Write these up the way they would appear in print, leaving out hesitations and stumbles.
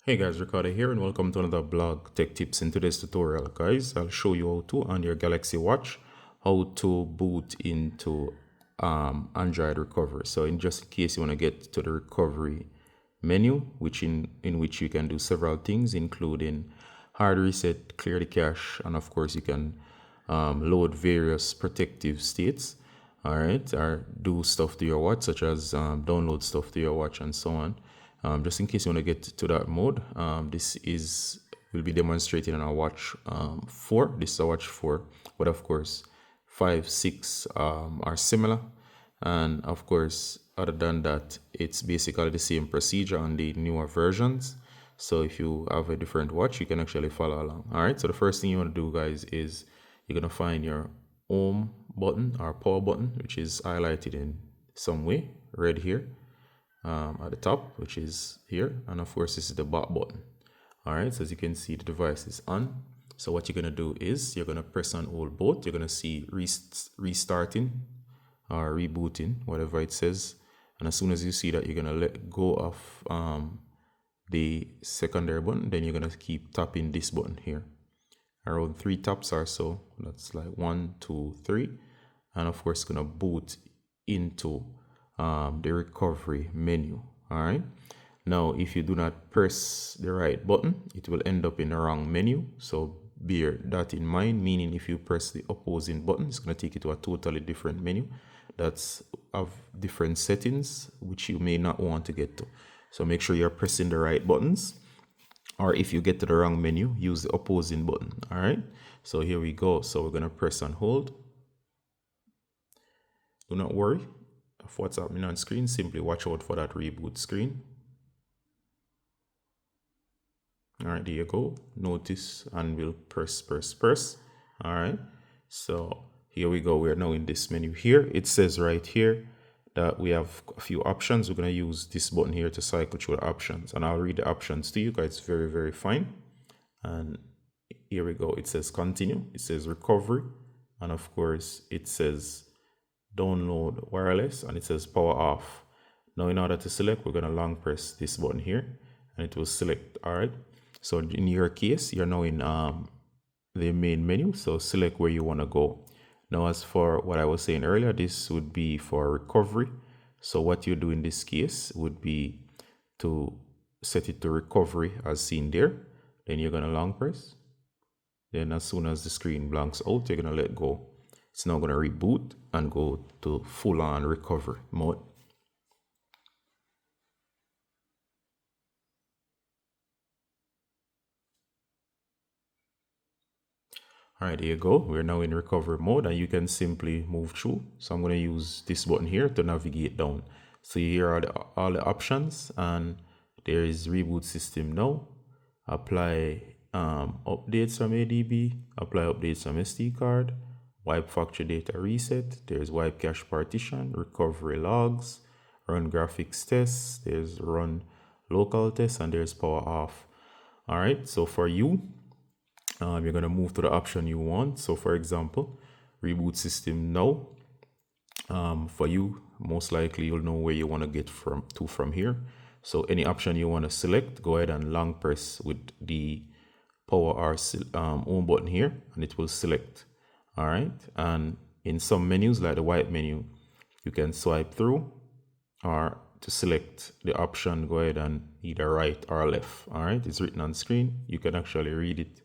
Hey guys, Ricardo here and welcome to another blog tech tips. In today's tutorial, guys, I'll show you how to on your Galaxy Watch how to boot into Android recovery. So in just in case you want to get to the recovery menu, which in which you can do several things, including hard reset, clear the cache, and of course you can load various protective states. All right, or do stuff to your watch, such as download stuff to your watch and so on. Just in case you want to get to that mode, this is will be demonstrated on our watch 4. This is a watch 4, but of course 5, 6 are similar, and of course other than that, it's basically the same procedure on the newer versions. So if you have a different watch, you can actually follow along. All right, so the first thing you want to do, guys, is you're gonna find your home button or power button, which is highlighted in some way, red here at the top, which is here, and of course this is the back button. All right, so as you can see, the device is on. So what you're gonna do is you're gonna press and hold both. You're gonna see restarting or rebooting, whatever it says, and as soon as you see that, you're gonna let go of the secondary button. Then you're gonna keep tapping this button here, around 3 taps or so. That's like 1, 2, 3, and of course it's gonna boot into the recovery menu. All right, now if you do not press the right button, it will end up in the wrong menu, so bear that in mind, meaning if you press the opposing button, it's going to take you to a totally different menu that's of different settings which you may not want to get to. So make sure you're pressing the right buttons, or if you get to the wrong menu, use the opposing button. All right, so here we go. So we're going to press and hold. Do not worry of what's happening on screen, simply watch out for that reboot screen. All right, there you go. Notice and we'll press. All right, so here we go. We're now in this menu here. It says right here that we have a few options. We're going to use this button here to cycle through the options, and I'll read the options to you guys. It's very, very fine. And here we go. It says continue, it says recovery, and of course it says download wireless, and it says power off. Now in order to select, we're going to long press this button here and it will select. All right, so in your case, you're now in the main menu, so select where you want to go. Now as for what I was saying earlier, this would be for recovery. So what you do in this case would be to set it to recovery as seen there. Then you're going to long press. Then as soon as the screen blanks out, you're going to let go. It's now going to reboot and go to full-on recovery mode. All right, there you go. We're now in recovery mode, and you can simply move through. So I'm going to use this button here to navigate down. So here are all the options, and there is reboot system now. Apply updates from ADB, apply updates from SD card, wipe factory data reset, there's wipe cache partition, recovery logs, run graphics tests, there's run local tests, and there's power off. All right, so for you, you're going to move to the option you want. So for example, reboot system now. For you, most likely you'll know where you want to get from here. So any option you want to select, go ahead and long press with the power or home button here, and it will select. All right, and in some menus like the white menu, you can swipe through, or to select the option, go ahead and either right or left. All right, it's written on screen. You can actually read it,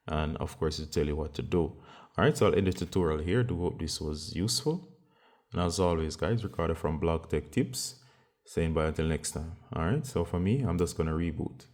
and of course it tell you what to do. All right, so I'll end the tutorial here. Do hope this was useful, and as always, guys, Ricardo from Blog Tech Tips saying bye until next time. All right, so for me, I'm just gonna reboot.